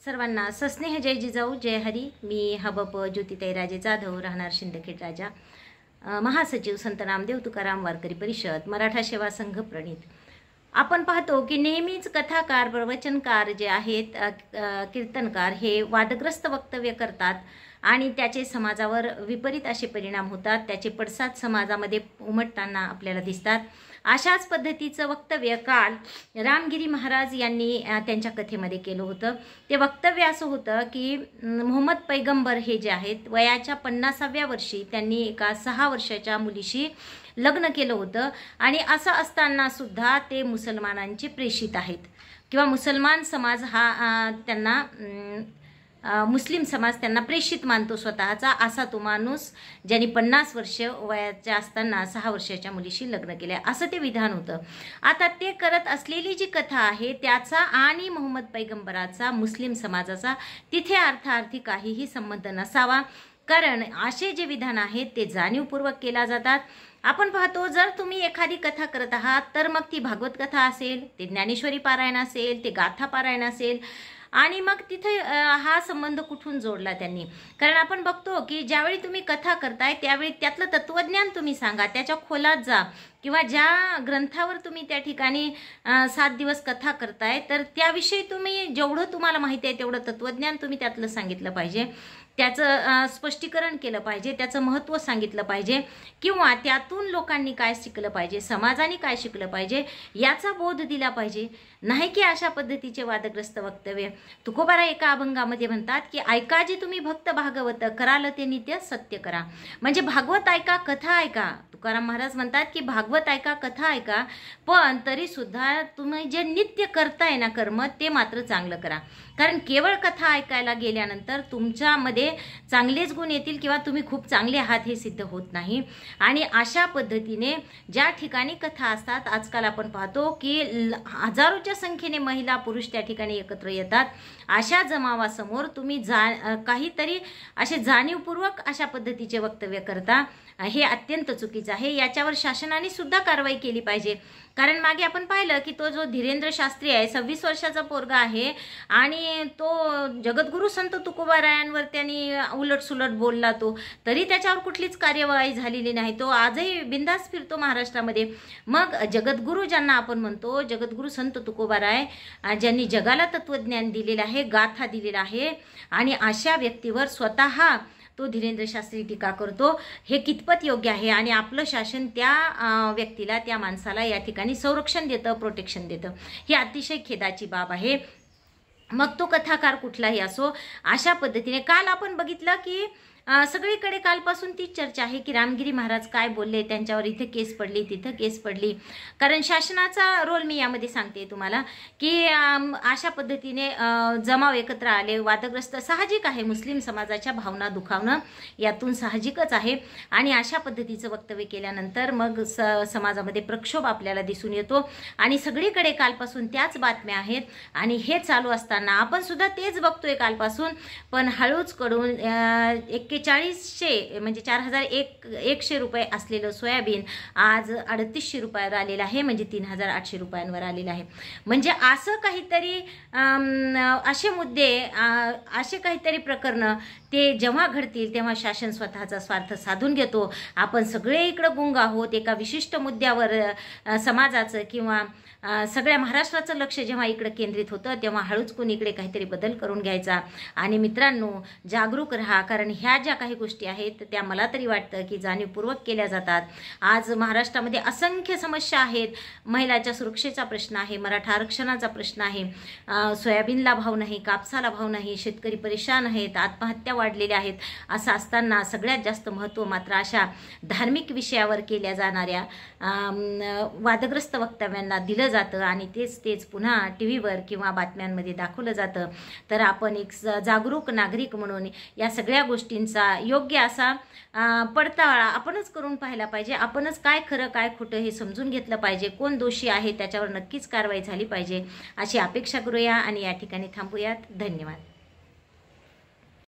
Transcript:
सर्वांना सस्नेह जय जिजाऊ जय हरी। मी हबप ज्योतिताई राजे जाधव, राहणार शिंदखेड राजा, महासचिव संत नामदेव तुकाराम वारकरी परिषद, मराठा सेवा संघ प्रणित। आपण पाहतो की नेहमीच कथाकार, प्रवचनकार जे आहेत, कीर्तनकार हे वादग्रस्त वक्तव्य करतात आणि त्याचे समाजावर विपरीत असे परिणाम होतात, त्याचे पडसाद समाजामध्ये उमटताना आपल्याला दिसतात। अशाच पद्धतीचं वक्तव्य काल रामगिरी महाराज यांनी त्यांच्या कथेमध्ये केलं होतं। ते वक्तव्य असं होतं की मोहम्मद पैगंबर हे जे आहेत, वयाच्या 50व्या वर्षी त्यांनी एका 6 वर्षाच्या मुलीशी लग्न केलं होतं आणि असं असताना सुद्धा ते मुसलमानांचे प्रेषित आहेत किंवा मुसलमान समाज हा त्यांना मुस्लिम समाज त्यांना प्रेषित मानतो स्वतःचा, असा तो माणूस ज्यांनी 50 वर्ष वयाच्या असताना 6 वर्षाच्या मुलीशी लग्न केले, असं ते विधान होतं। आता ते करत असलेली जी कथा आहे त्याचा आणि मोहम्मद पैगंबराचा, मुस्लिम समाजाचा तिथे अर्थार्थी काहीही संबंध नसावा, कारण असे जे विधान आहेत ते जाणीवपूर्वक केला जातात। आपण पाहतो, जर तुम्ही एखादी कथा करत आहात तर मग ती भागवत कथा असेल, ते ज्ञानेश्वरी पारायण असेल, ते गाथा पारायण असेल, आणि मग तिथे हा संबंध कुठून जोडला त्यांनी? कारण आपण बघतो की ज्यावेळी तुम्ही कथा करताय त्यावेळी त्यातलं तत्वज्ञान तुम्ही सांगा, त्याच्या खोलात जा, किंवा ज्या ग्रंथावर तुम्ही त्या ठिकाणी 7 दिवस कथा करताय तर त्याविषयी तुम्ही जेवढं तुम्हाला माहिती आहे तेवढं तत्वज्ञान तुम्ही त्यातलं सांगितलं पाहिजे, त्याचं स्पष्टीकरण केलं पाहिजे, त्याचं महत्त्व सांगितलं पाहिजे, किंवा त्यातून लोकांनी काय शिकलं पाहिजे, समाजाने काय शिकलं पाहिजे याचा बोध दिला पाहिजे। नाही की अशा पद्धतीचे वादग्रस्त वक्तव्य। तुकोबाराय एका अभंगामध्ये म्हणतात की ऐका जे तुम्ही भक्त भागवत, कराल ते नित्य सत्य करा। म्हणजे भागवत ऐका, कथा ऐका। तुकाराम महाराज म्हणतात की भागवत ऐका, कथा ऐका, पण तरी सुद्धा तुम्ही जे नित्य करताय ना कर्म, ते मात्र चांगलं करा। कारण केवळ कथा ऐकायला गेल्यानंतर तुमच्यामध्ये चांगलेच गुण येतील किंवा तुम्ही खूप चांगले आहात हे सिद्ध होत नाही। आणि अशा पद्धतीने ज्या ठिकाणी कथा असतात, आजकाल आपण पाहतो की हजारोच्या संख्येने महिला पुरुष त्या ठिकाणी एकत्र येतात, अशा जमावासमोर तुम्ही काहीतरी असे जाणीवपूर्वक अशा पद्धतीचे वक्तव्य करता, हे अत्यंत चुकीचं आहे। याच्यावर शासनाने सुद्धा कारवाई केली पाहिजे। कारण मागे आपण पाहिलं की तो जो धीरेंद्र शास्त्री आहे, 26 वर्षाचा पोरगा आहे आणि तो जगद्गुरू संत तुकोबारायांवर त्यांनी उलटसुलट बोलला, तो तरी त्याच्यावर कुठलीच कार्यवाही झालेली नाही, तो आजही बिंदास फिरतो महाराष्ट्रामध्ये। मग जगद्गुरू ज्यांना आपण म्हणतो, जगद्गुरू संत तुकोबाराय ज्यांनी जगाला तत्वज्ञान दिलेलं आहे, गाथा दिलेला आहे, आणि अशा व्यक्तीवर स्वतः तो धीरेंद्र शास्त्री टीका करतो, हे कितपत योग्य आहे? आणि आपलं शासन त्या व्यक्तीला, त्या माणसाला या ठिकाणी संरक्षण देतं, प्रोटेक्शन देतं, ही अतिशय खेदाची बाब आहे। मग तो कथाकार कुठलाही असो, अशा पद्धतीने काल आपण बघितलं की सगळीकडे कालपासून तीच चर्चा आहे की रामगिरी महाराज काय बोलले, त्यांच्यावर इथे केस पडली, तिथं केस पडली। कारण शासनाचा रोल मी यामध्ये सांगते तुम्हाला की अशा पद्धतीने जमाव एकत्र आले, वादग्रस्त, साहजिक आहे, मुस्लिम समाजाच्या भावना दुखावणं यातून साहजिकच आहे। आणि अशा पद्धतीचं वक्तव्य केल्यानंतर मग समाजामध्ये प्रक्षोभ आपल्याला दिसून येतो आणि सगळीकडे कालपासून त्याच बातम्या आहेत। आणि हे चालू असताना आपण सुद्धा तेच बघतोय कालपासून, पण हळूच कडून 4100 म्हणजे 4100 रुपये असलेलं सोयाबीन आज 3800 रुपयावर आलेलं आहे, म्हणजे 3800 रुपयांवर आलेलं आहे। म्हणजे असं काहीतरी असे मुद्दे, असे काहीतरी प्रकरणं ते जेव्हा घडतील तेव्हा शासन स्वतःचा स्वार्थ साधून घेतो। आपण सगळे इकडं गुंग आहोत, एका विशिष्ट मुद्द्यावर समाजाचं किंवा सगळ्या महाराष्ट्राचं लक्ष जेव्हा इकडे केंद्रित होतं तेव्हा हळूच कोणी इकडे काहीतरी बदल करून घ्यायचा। आणि मित्रांनो, जागरूक राहा, कारण ह्या ज्या काही गोष्टी आहेत त्या मला तरी वाटतं की जाणीवपूर्वक केल्या जातात। आज महाराष्ट्रामध्ये असंख्य समस्या आहेत, महिलाच्या सुरक्षेचा प्रश्न आहे, मराठा आरक्षणाचा प्रश्न आहे, सोयाबीनला भाव नाही, कापसाला भाव नाही, शेतकरी परेशान आहेत, आत्महत्या वाढलेल्या आहेत। असं असताना सगळ्यात जास्त महत्त्व मात्र अशा धार्मिक विषयावर केल्या जाणाऱ्या वादग्रस्त वक्तव्यांना दिलं जातं आणि तेच पुन्हा टीव्हीवर किंवा बातम्यांमध्ये दाखवलं जातं। तर आपण एक जागरूक नागरिक म्हणून या सगळ्या गोष्टींचा योग्य असा पडताळा आपणच करून पाहायला पाहिजे। आपणच काय खरं काय खोटं हे समजून घेतलं पाहिजे, कोण दोषी आहे त्याच्यावर नक्कीच कारवाई झाली पाहिजे, अशी अपेक्षा करूया आणि या ठिकाणी थांबूयात। धन्यवाद।